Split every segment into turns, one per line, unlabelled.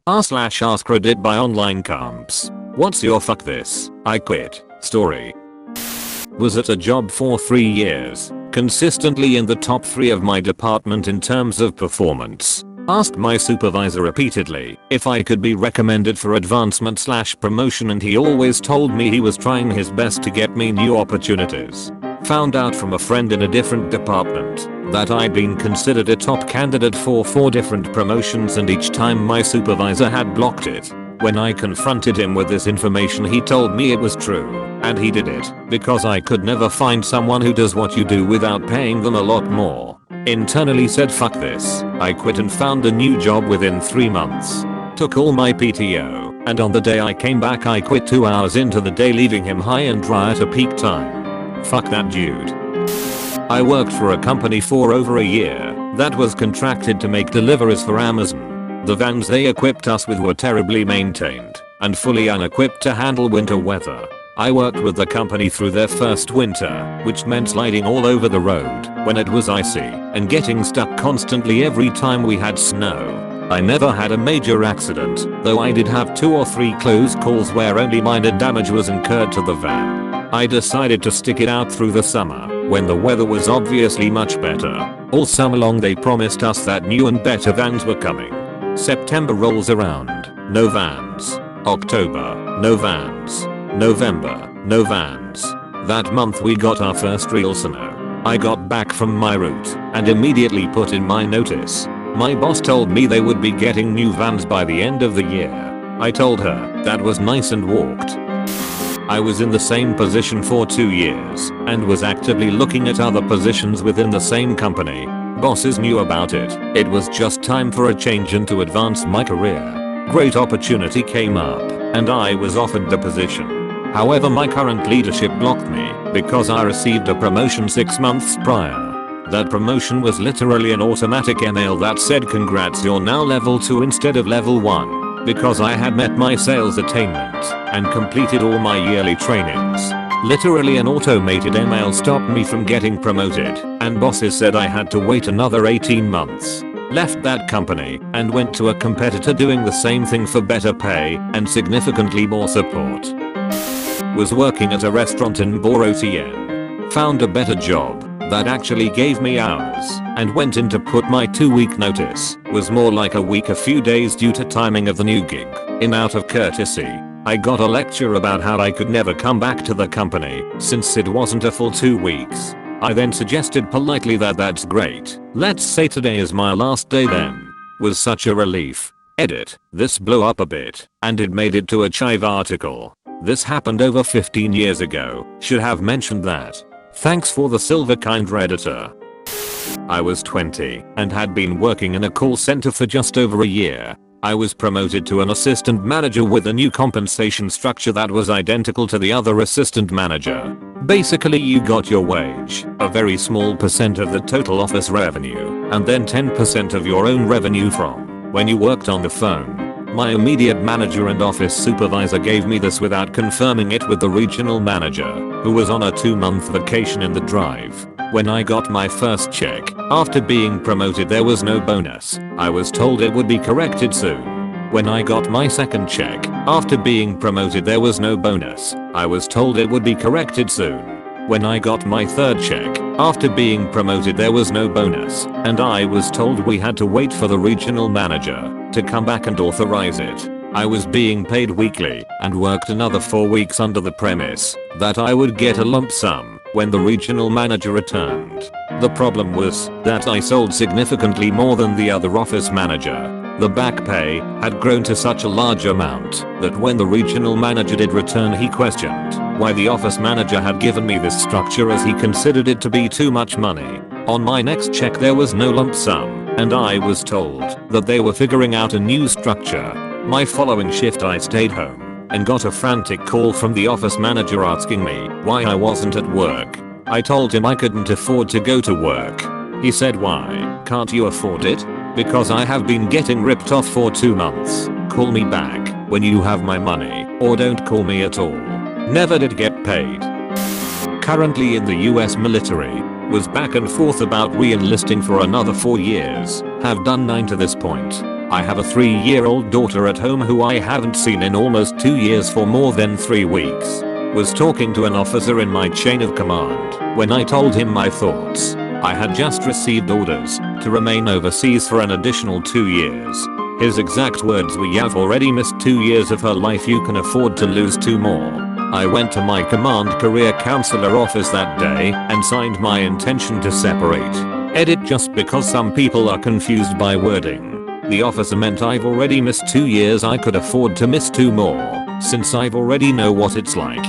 r/r credit by online comps. What's your fuck this, I quit story? Was at a job for 3 years, consistently in the top 3 of my department in terms of performance. Asked my supervisor repeatedly if I could be recommended for advancement/promotion and he always told me he was trying his best to get me new opportunities. Found out from a friend in a different department that I'd been considered a top candidate for 4 different promotions and each time my supervisor had blocked it. When I confronted him with this information he told me it was true, and he did it because I could never find someone who does what you do without paying them a lot more. Internally said fuck this, I quit and found a new job within 3 months. Took all my PTO, and on the day I came back I quit 2 hours into the day leaving him high and dry at a peak time. Fuck that dude. I worked for a company for over a year that was contracted to make deliveries for Amazon. The vans they equipped us with were terribly maintained and fully unequipped to handle winter weather. I worked with the company through their first winter, which meant sliding all over the road when it was icy and getting stuck constantly every time we had snow. I never had a major accident, though I did have 2 or 3 close calls where only minor damage was incurred to the van. I decided to stick it out through the summer when the weather was obviously much better. All summer long they promised us that new and better vans were coming. September rolls around, no vans. October, no vans. November, no vans. That month we got our first real snow. I got back from my route and immediately put in my notice. My boss told me they would be getting new vans by the end of the year. I told her that was nice and walked. I was in the same position for 2 years and was actively looking at other positions within the same company. Bosses knew about it. It was just time for a change and to advance my career. Great opportunity came up and I was offered the position. However, my current leadership blocked me because I received a promotion 6 months prior. That promotion was literally an automatic email that said congrats, you're now level 2 instead of level 1, because I had met my sales attainment and completed all my yearly trainings. Literally an automated email stopped me from getting promoted, and bosses said I had to wait another 18 months. Left that company and went to a competitor doing the same thing for better pay and significantly more support. Was working at a restaurant in Borotien. Found a better job that actually gave me hours and went in to put my 2-week notice. Was more like a week, a few days due to timing of the new gig. In out of courtesy, I got a lecture about how I could never come back to the company since it wasn't a full 2 weeks. I then suggested politely that that's great. Let's say today is my last day then. Was such a relief. Edit. This blew up a bit and it made it to a Chive article. This happened over 15 years ago. Should have mentioned that. Thanks for the silver kind redditor. I was 20 and had been working in a call center for just over a year. I was promoted to an assistant manager with a new compensation structure that was identical to the other assistant manager. Basically you got your wage, a very small percent of the total office revenue, and then 10% of your own revenue from when you worked on the phone. My immediate manager and office supervisor gave me this without confirming it with the regional manager, who was on a 2-month vacation in the drive. When I got my first check, after being promoted there was no bonus. I was told it would be corrected soon. When I got my second check, after being promoted there was no bonus. I was told it would be corrected soon. When I got my third check, after being promoted there was no bonus, and I was told we had to wait for the regional manager to come back and authorize it. I was being paid weekly and worked another 4 weeks under the premise that I would get a lump sum when the regional manager returned. The problem was that I sold significantly more than the other office manager. The back pay had grown to such a large amount that when the regional manager did return he questioned why the office manager had given me this structure, as he considered it to be too much money. On my next check there was no lump sum, and I was told that they were figuring out a new structure. My following shift I stayed home and got a frantic call from the office manager asking me why I wasn't at work. I told him I couldn't afford to go to work. He said, why can't you afford it? Because I have been getting ripped off for 2 months. Call me back when you have my money, or don't call me at all. Never did get paid. Currently in the US military. Was back and forth about re-enlisting for another 4 years. Have done 9 to this point. I have a 3-year-old daughter at home who I haven't seen in almost 2 years for more than 3 weeks. Was talking to an officer in my chain of command when I told him my thoughts. I had just received orders to remain overseas for an additional 2 years. His exact words were, "You've already missed 2 years of her life, you can afford to lose 2 more." I went to my command career counselor office that day and signed my intention to separate. Edit, just because some people are confused by wording. The officer meant I've already missed 2 years, I could afford to miss 2 more, since I've already know what it's like.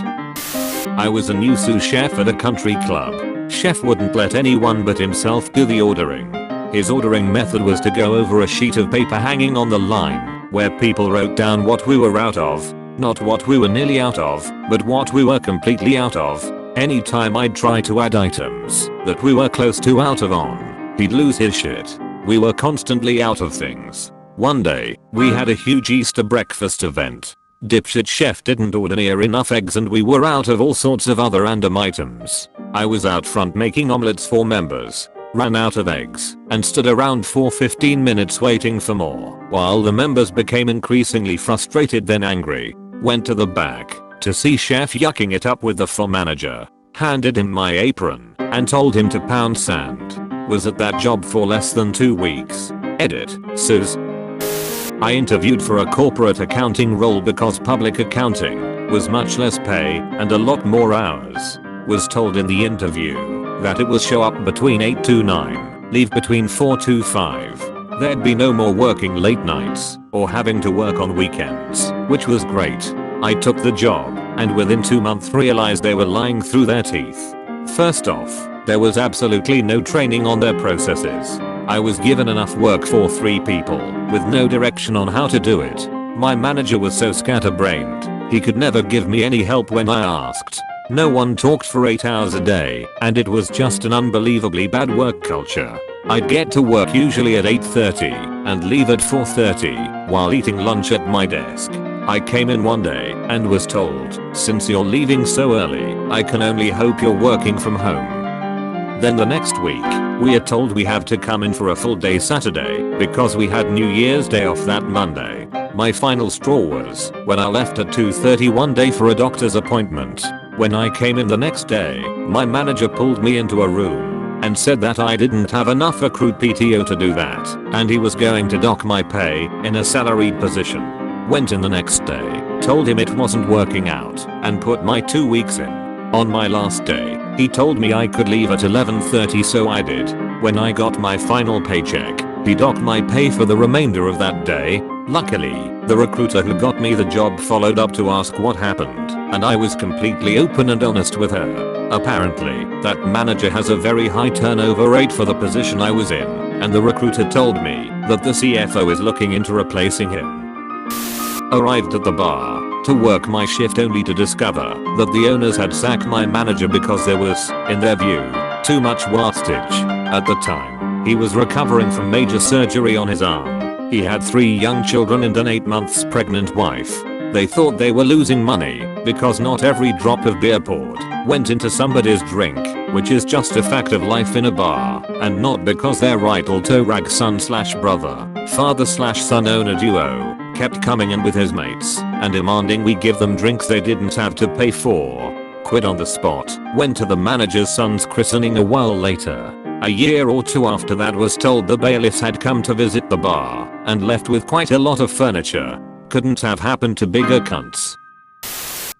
I was a new sous chef at a country club. Chef wouldn't let anyone but himself do the ordering. His ordering method was to go over a sheet of paper hanging on the line, where people wrote down what we were out of. Not what we were nearly out of, but what we were completely out of. Anytime I'd try to add items that we were close to out of on, he'd lose his shit. We were constantly out of things. One day, we had a huge Easter breakfast event. Dipshit chef didn't order near enough eggs and we were out of all sorts of other random items. I was out front making omelets for members, ran out of eggs, and stood around for 15 minutes waiting for more, while the members became increasingly frustrated then angry. Went to the back to see chef yucking it up with the floor manager. Handed him my apron and told him to pound sand. Was at that job for less than 2 weeks. Edit, Sus. I interviewed for a corporate accounting role because public accounting was much less pay and a lot more hours. Was told in the interview that it was show up between 8 to 9, leave between 4 to 5. There'd be no more working late nights or having to work on weekends, which was great. I took the job and within 2 months realized they were lying through their teeth. First off, there was absolutely no training on their processes. I was given enough work for 3 people with no direction on how to do it. My manager was so scatterbrained, he could never give me any help when I asked. No one talked for 8 hours a day, and it was just an unbelievably bad work culture. I'd get to work usually at 8:30 and leave at 4:30 while eating lunch at my desk. I came in one day and was told, "Since you're leaving so early, I can only hope you're working from home." Then the next week, we are told we have to come in for a full day Saturday because we had New Year's Day off that Monday. My final straw was when I left at 2:30 one day for a doctor's appointment. When I came in the next day, my manager pulled me into a room and said that I didn't have enough accrued PTO to do that, and he was going to dock my pay in a salaried position. Went in the next day, told him it wasn't working out, and put my 2 weeks in. On my last day, he told me I could leave at 11:30, so I did. When I got my final paycheck, he docked my pay for the remainder of that day. Luckily, the recruiter who got me the job followed up to ask what happened, and I was completely open and honest with her. Apparently, that manager has a very high turnover rate for the position I was in, and the recruiter told me that the CFO is looking into replacing him. Arrived at the bar to work my shift only to discover that the owners had sacked my manager because there was, in their view, too much wastage. At the time, he was recovering from major surgery on his arm. He had 3 young children and an 8 months pregnant wife. They thought they were losing money because not every drop of beer poured went into somebody's drink, which is just a fact of life in a bar, and not because their right alto rag son/brother, father/son owner duo kept coming in with his mates and demanding we give them drinks they didn't have to pay for. Quit on the spot. Went to the manager's son's christening a while later. A year or 2 after that, was told the bailiffs had come to visit the bar and left with quite a lot of furniture. Couldn't have happened to bigger cunts.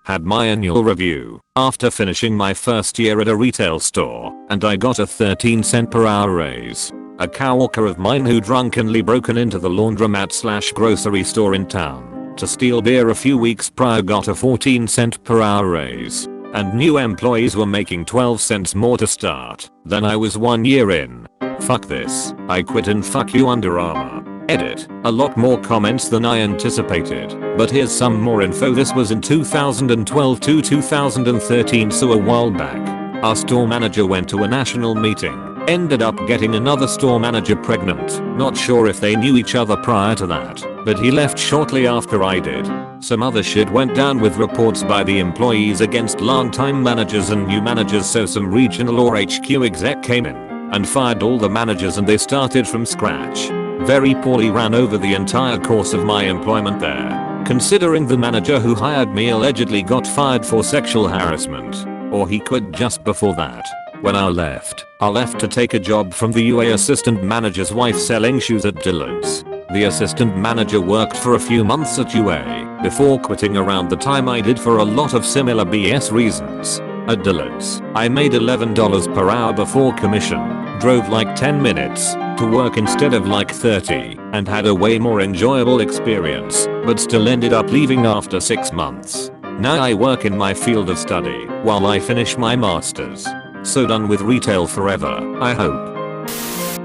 Had my annual review after finishing my first year at a retail store, and I got a 13-cent per hour raise. A coworker of mine who drunkenly broken into the laundromat/grocery store in town to steal beer a few weeks prior got a 14-cent per hour raise. And new employees were making 12 cents more to start than I was 1 year in. Fuck this, I quit, and fuck you Under Armour. Edit, a lot more comments than I anticipated, but here's some more info. This was in 2012 to 2013, so a while back. Our store manager went to a national meeting, ended up getting another store manager pregnant. Not sure if they knew each other prior to that, but he left shortly after I did. Some other shit went down with reports by the employees against longtime managers and new managers, so some regional or HQ exec came in and fired all the managers and they started from scratch. very poorly ran over the entire course of my employment there. Considering the manager who hired me allegedly got fired for sexual harassment. Or he quit just before that. When I left to take a job from the UA assistant manager's wife selling shoes at Dillard's. The assistant manager worked for a few months at UA before quitting around the time I did for a lot of similar BS reasons. At Dillard's, I made $11 per hour before commission, drove like 10 minutes to work instead of like 30, and had a way more enjoyable experience, but still ended up leaving after 6 months. Now I work in my field of study while I finish my masters. So done with retail forever, I hope.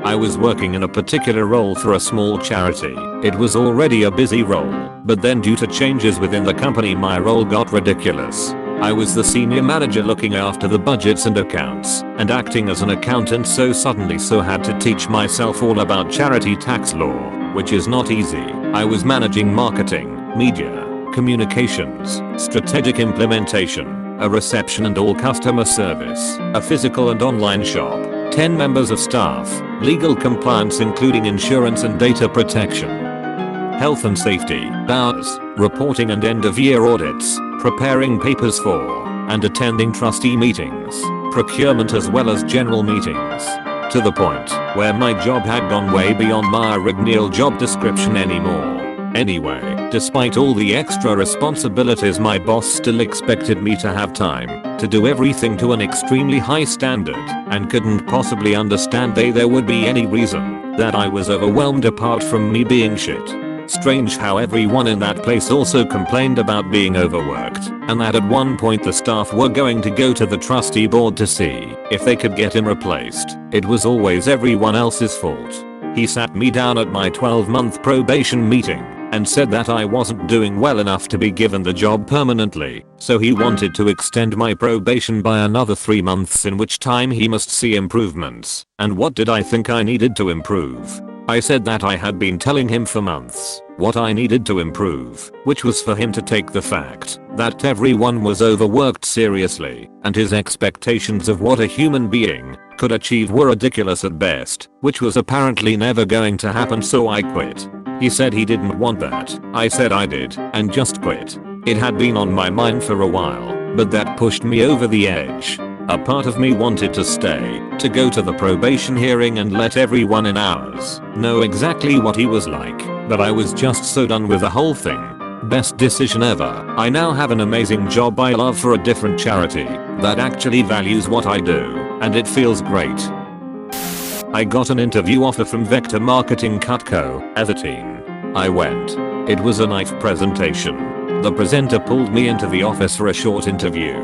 I was working in a particular role for a small charity. It was already a busy role, but then due to changes within the company my role got ridiculous. I was the senior manager looking after the budgets and accounts, and acting as an accountant so had to teach myself all about charity tax law, which is not easy. I was managing marketing, media, communications, strategic implementation, a reception and all customer service, a physical and online shop, 10 members of staff, legal compliance including insurance and data protection, health and safety, hours, reporting and end of year audits, preparing papers for, and attending trustee meetings, procurement as well as general meetings. To the point where my job had gone way beyond my original job description anymore. Anyway, despite all the extra responsibilities my boss still expected me to have time to do everything to an extremely high standard and couldn't possibly understand there would be any reason that I was overwhelmed apart from me being shit. Strange how everyone in that place also complained about being overworked and that at one point the staff were going to go to the trustee board to see if they could get him replaced. It was always everyone else's fault. He sat me down at my 12-month probation meeting and said that I wasn't doing well enough to be given the job permanently, so he wanted to extend my probation by another 3 months, in which time he must see improvements. And what did I think I needed to improve? I said that I had been telling him for months what I needed to improve, which was for him to take the fact that everyone was overworked seriously, and his expectations of what a human being could achieve were ridiculous at best, which was apparently never going to happen, so I quit. He said he didn't want that. I said I did, and just quit. It had been on my mind for a while, but that pushed me over the edge. A part of me wanted to stay, to go to the probation hearing and let everyone in ours know exactly what he was like, but I was just so done with the whole thing. Best decision ever. I now have an amazing job I love for a different charity that actually values what I do, and it feels great. I got an interview offer from Vector Marketing Cutco as a teen. I went. It was a nice presentation. The presenter pulled me into the office for a short interview.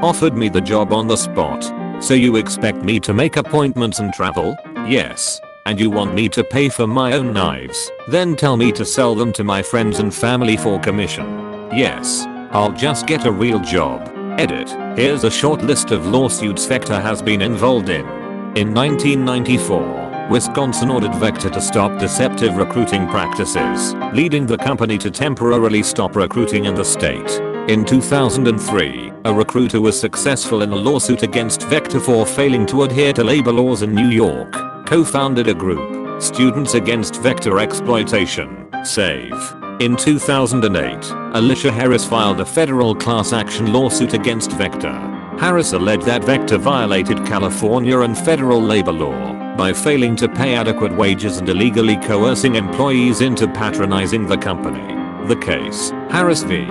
Offered me the job on the spot. So you expect me to make appointments and travel? Yes. And you want me to pay for my own knives, then tell me to sell them to my friends and family for commission? Yes. I'll just get a real job. Edit. Here's a short list of lawsuits Vector has been involved in. In 1994, Wisconsin ordered Vector to stop deceptive recruiting practices, leading the company to temporarily stop recruiting in the state. In 2003, a recruiter was successful in a lawsuit against Vector for failing to adhere to labor laws in New York, co-founded a group, Students Against Vector Exploitation, SAVE. In 2008, Alicia Harris filed a federal class action lawsuit against Vector. Harris alleged that Vector violated California and federal labor law by failing to pay adequate wages and illegally coercing employees into patronizing the company. The case, Harris v.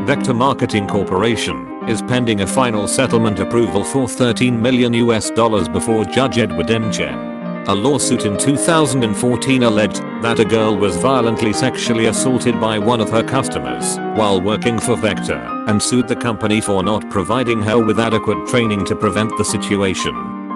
Vector Marketing Corporation, is pending a final settlement approval for $13 million before Judge Edward M. Chen. A lawsuit in 2014 alleged that a girl was violently sexually assaulted by one of her customers while working for Vector and sued the company for not providing her with adequate training to prevent the situation.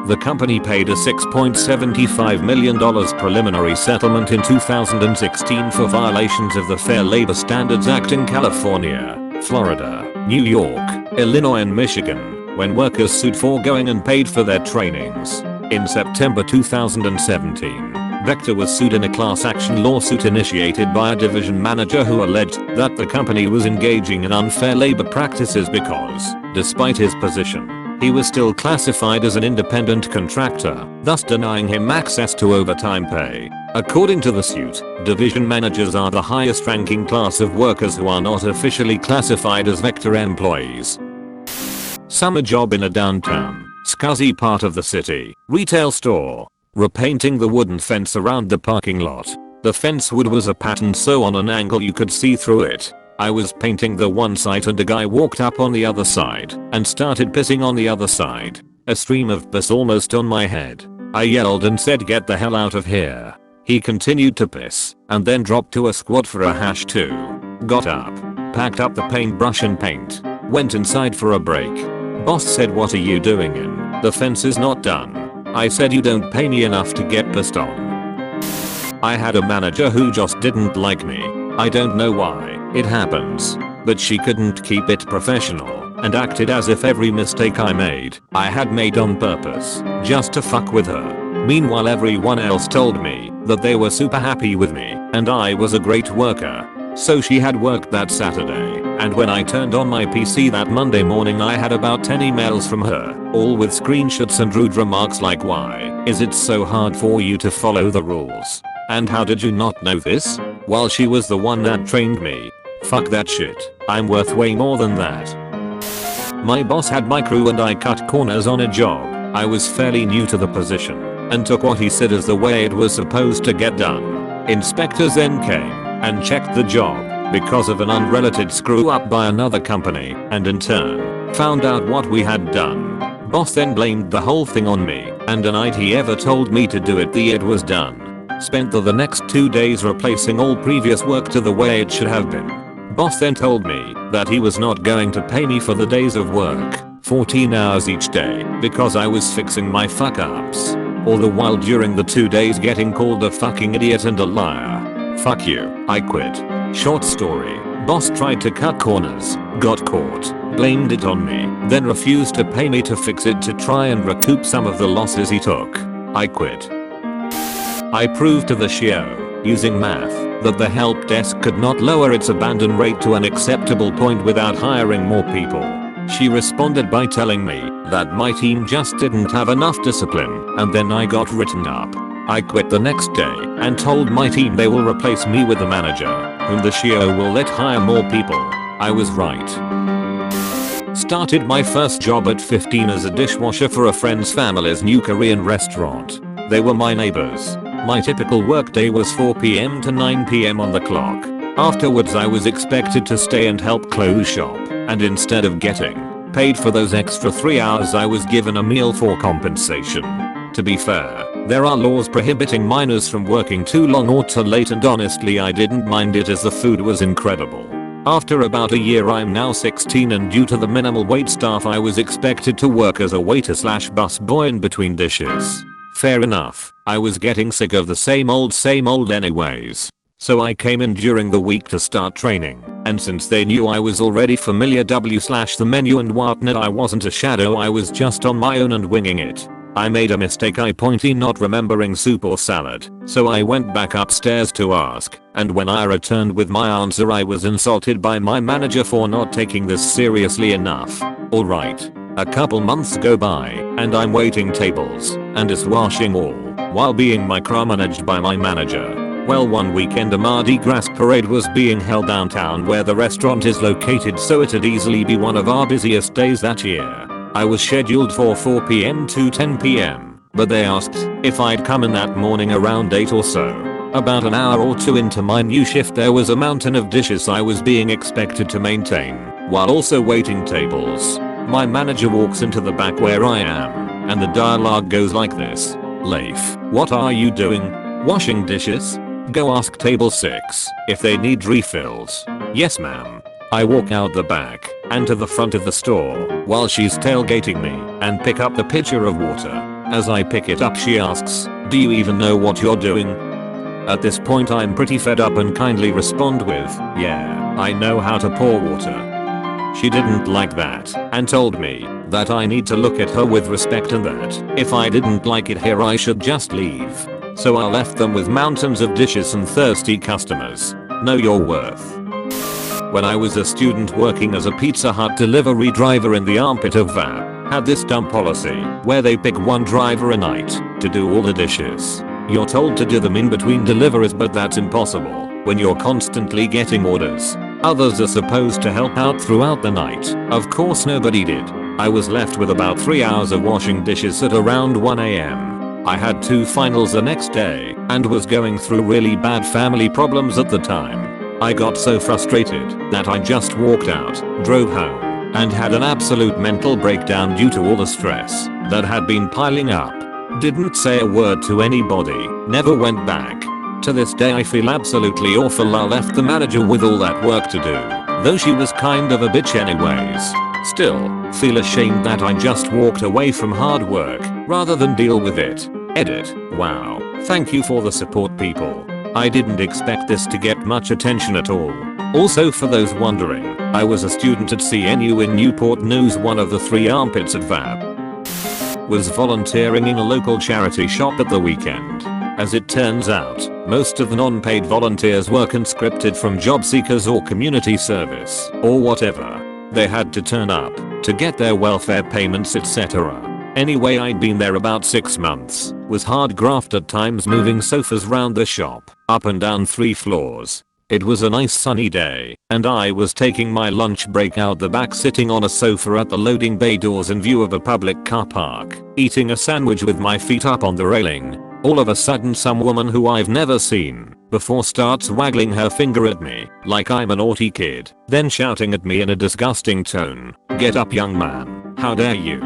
The company paid a $6.75 million preliminary settlement in 2016 for violations of the Fair Labor Standards Act in California, Florida, New York, Illinois and Michigan, when workers sued for going unpaid for their trainings. In September 2017, Vector was sued in a class action lawsuit initiated by a division manager who alleged that the company was engaging in unfair labor practices because, despite his position, he was still classified as an independent contractor, thus denying him access to overtime pay. According to the suit, division managers are the highest ranking class of workers who are not officially classified as Vector employees. Summer job in a downtown, scuzzy part of the city, retail store. Repainting the wooden fence around the parking lot. The fence wood was a pattern so on an angle you could see through it. I was painting the one side and a guy walked up on the other side and started pissing on the other side. A stream of piss almost on my head. I yelled and said get the hell out of here. He continued to piss and then dropped to a squat for a hash too. Got up, packed up the paintbrush and paint, went inside for a break. Boss said what are you doing in? The fence is not done. I said you don't pay me enough to get pissed on. I had a manager who just didn't like me. I don't know why, it happens. But she couldn't keep it professional and acted as if every mistake I had made on purpose, just to fuck with her. Meanwhile everyone else told me that they were super happy with me and I was a great worker. So she had worked that Saturday, and when I turned on my PC that Monday morning I had about 10 emails from her, all with screenshots and rude remarks like why is it so hard for you to follow the rules? And how did you not know this? While she was the one that trained me. Fuck that shit, I'm worth way more than that. My boss had my crew and I cut corners on a job. I was fairly new to the position and took what he said as the way it was supposed to get done. Inspectors then came and checked the job because of an unrelated screw up by another company and in turn found out what we had done. Boss then blamed the whole thing on me and the night he ever told me to do it it was done. Spent the next 2 days replacing all previous work to the way it should have been. Boss then told me that he was not going to pay me for the days of work, 14 hours each day, because I was fixing my fuck ups. All the while during the 2 days getting called a fucking idiot and a liar. Fuck you, I quit. Short story. Boss tried to cut corners, got caught, blamed it on me, then refused to pay me to fix it to try and recoup some of the losses he took. I quit. I proved to the CEO, using math, that the help desk could not lower its abandon rate to an acceptable point without hiring more people. She responded by telling me that my team just didn't have enough discipline, and then I got written up. I quit the next day and told my team they will replace me with a manager, whom the CEO will let hire more people. I was right. Started my first job at 15 as a dishwasher for a friend's family's new Korean restaurant. They were my neighbors. My typical workday was 4 PM to 9 PM on the clock. Afterwards I was expected to stay and help close shop, and instead of getting paid for those extra 3 hours I was given a meal for compensation. To be fair, there are laws prohibiting minors from working too long or too late and honestly I didn't mind it as the food was incredible. After about a year I'm now 16 and due to the minimal wait staff I was expected to work as a waiter / bus boy in between dishes. Fair enough, I was getting sick of the same old anyways. So I came in during the week to start training, and since they knew I was already familiar the menu and whatnot I wasn't a shadow I was just on my own and winging it. I made a mistake I pointy not remembering soup or salad, so I went back upstairs to ask, and when I returned with my answer I was insulted by my manager for not taking this seriously enough. Alright. A couple months go by, and I'm waiting tables, and dishwashing all, while being micromanaged by my manager. Well, one weekend a Mardi Gras parade was being held downtown where the restaurant is located, so it'd easily be one of our busiest days that year. I was scheduled for 4 PM to 10 PM, but they asked if I'd come in that morning around 8 or so. About an hour or two into my new shift there was a mountain of dishes I was being expected to maintain, while also waiting tables. My manager walks into the back where I am, and the dialogue goes like this. Leif, what are you doing? Washing dishes? Go ask table 6 if they need refills. Yes ma'am. I walk out the back and to the front of the store while she's tailgating me and pick up the pitcher of water. As I pick it up she asks, do you even know what you're doing? At this point I'm pretty fed up and kindly respond with, yeah, I know how to pour water. She didn't like that and told me that I need to look at her with respect and that if I didn't like it here I should just leave. So I left them with mountains of dishes and thirsty customers. Know your worth. When I was a student working as a Pizza Hut delivery driver in the armpit of VAP, had this dumb policy where they pick one driver a night to do all the dishes. You're told to do them in between deliveries, but that's impossible when you're constantly getting orders. Others are supposed to help out throughout the night. Of course nobody did. I was left with about 3 hours of washing dishes at around 1 AM. I had 2 finals the next day and was going through really bad family problems at the time. I got so frustrated that I just walked out, drove home, and had an absolute mental breakdown due to all the stress that had been piling up. Didn't say a word to anybody, never went back. To this day I feel absolutely awful I left the manager with all that work to do, though she was kind of a bitch anyways. Still, feel ashamed that I just walked away from hard work rather than deal with it. Edit. Wow. Thank you for the support, people. I didn't expect this to get much attention at all. Also, for those wondering, I was a student at CNU in Newport News, one of the 3 armpits at VAB. Was volunteering in a local charity shop at the weekend. As it turns out, most of the non-paid volunteers were conscripted from job seekers or community service, or whatever. They had to turn up to get their welfare payments, etc. Anyway, I'd been there about 6 months, was hard graft at times, moving sofas round the shop, up and down 3 floors. It was a nice sunny day, and I was taking my lunch break out the back, sitting on a sofa at the loading bay doors in view of a public car park, eating a sandwich with my feet up on the railing. All of a sudden some woman who I've never seen before starts waggling her finger at me like I'm a naughty kid, then shouting at me in a disgusting tone, "Get up, young man, how dare you."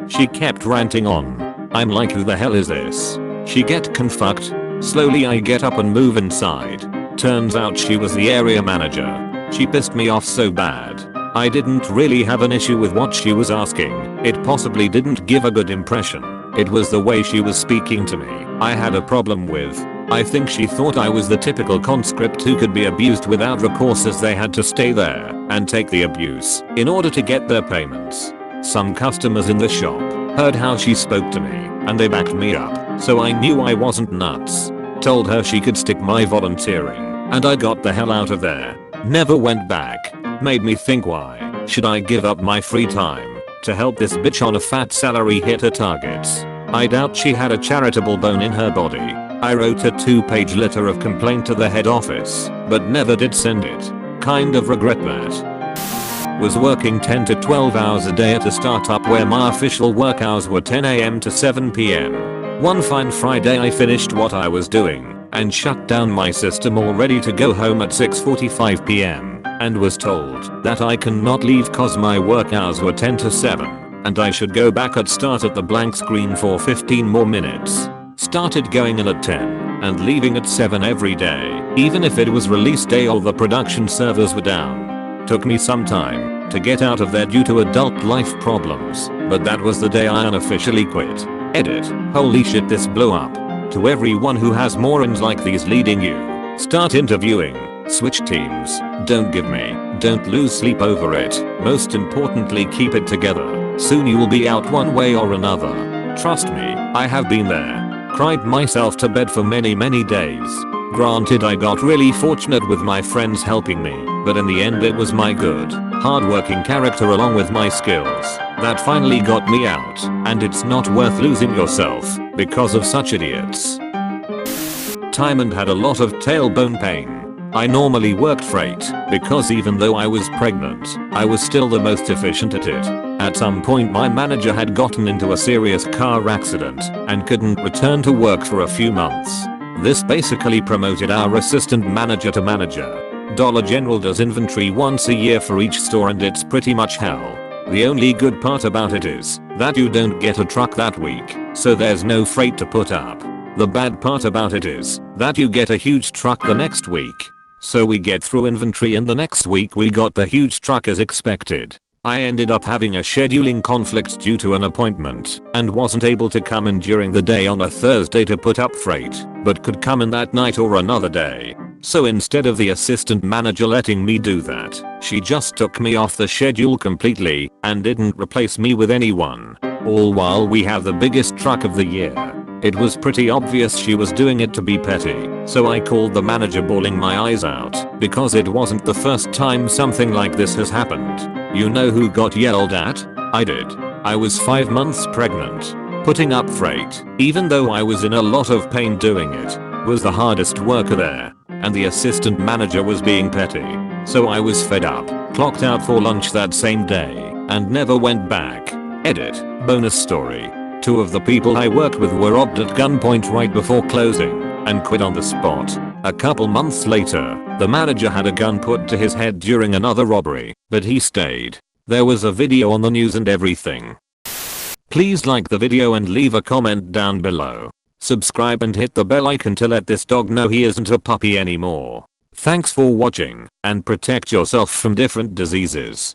She kept ranting on. I'm like, who the hell is this? She get confucked. Slowly I get up and move inside. Turns out she was the area manager. She pissed me off so bad. I didn't really have an issue with what she was asking. It possibly didn't give a good impression. It was the way she was speaking to me I had a problem with. I think she thought I was the typical conscript who could be abused without recourse, as they had to stay there and take the abuse in order to get their payments. Some customers in the shop heard how she spoke to me and they backed me up, so I knew I wasn't nuts. Told her she could stick my volunteering, and I got the hell out of there. Never went back. Made me think, why should I give up my free time to help this bitch on a fat salary hit her targets? I doubt she had a charitable bone in her body. I wrote a 2-page letter of complaint to the head office, but never did send it. Kind of regret that. Was working 10 to 12 hours a day at a startup where my official work hours were 10 AM to 7 PM. One fine Friday I finished what I was doing and shut down my system, all ready to go home at 6:45 PM, and was told that I cannot leave cause my work hours were 10 to 7 and I should go back at start at the blank screen for 15 more minutes. Started going in at 10 and leaving at 7 every day, even if it was release day or the production servers were down. Took me some time to get out of there due to adult life problems, but that was the day I unofficially quit. Edit. Holy shit, this blew up. To everyone who has morons like these leading you, start interviewing, switch teams, don't lose sleep over it. Most importantly, keep it together. Soon you will be out one way or another. Trust me, I have been there. Cried myself to bed for many days. Granted, I got really fortunate with my friends helping me, but in the end it was my good, hardworking character along with my skills that finally got me out, and it's not worth losing yourself because of such idiots. Time and had a lot of tailbone pain. I normally worked freight because even though I was pregnant, I was still the most efficient at it. At some point my manager had gotten into a serious car accident and couldn't return to work for a few months. This basically promoted our assistant manager to manager. Dollar General does inventory once a year for each store, and it's pretty much hell. The only good part about it is that you don't get a truck that week, so there's no freight to put up. The bad part about it is that you get a huge truck the next week. So we get through inventory and the next week we got the huge truck as expected. I ended up having a scheduling conflict due to an appointment and wasn't able to come in during the day on a Thursday to put up freight, but could come in that night or another day. So instead of the assistant manager letting me do that, she just took me off the schedule completely and didn't replace me with anyone. All while we have the biggest truck of the year. It was pretty obvious she was doing it to be petty, so I called the manager bawling my eyes out because it wasn't the first time something like this has happened. You know who got yelled at? I did. I was 5 months pregnant. Putting up freight, even though I was in a lot of pain doing it, was the hardest worker there, and the assistant manager was being petty. So I was fed up, clocked out for lunch that same day, and never went back. Edit. Bonus story. Two of the people I worked with were robbed at gunpoint right before closing, and quit on the spot. A couple months later, the manager had a gun put to his head during another robbery, but he stayed. There was a video on the news and everything. Please like the video and leave a comment down below. Subscribe and hit the bell icon to let this dog know he isn't a puppy anymore. Thanks for watching, and protect yourself from different diseases.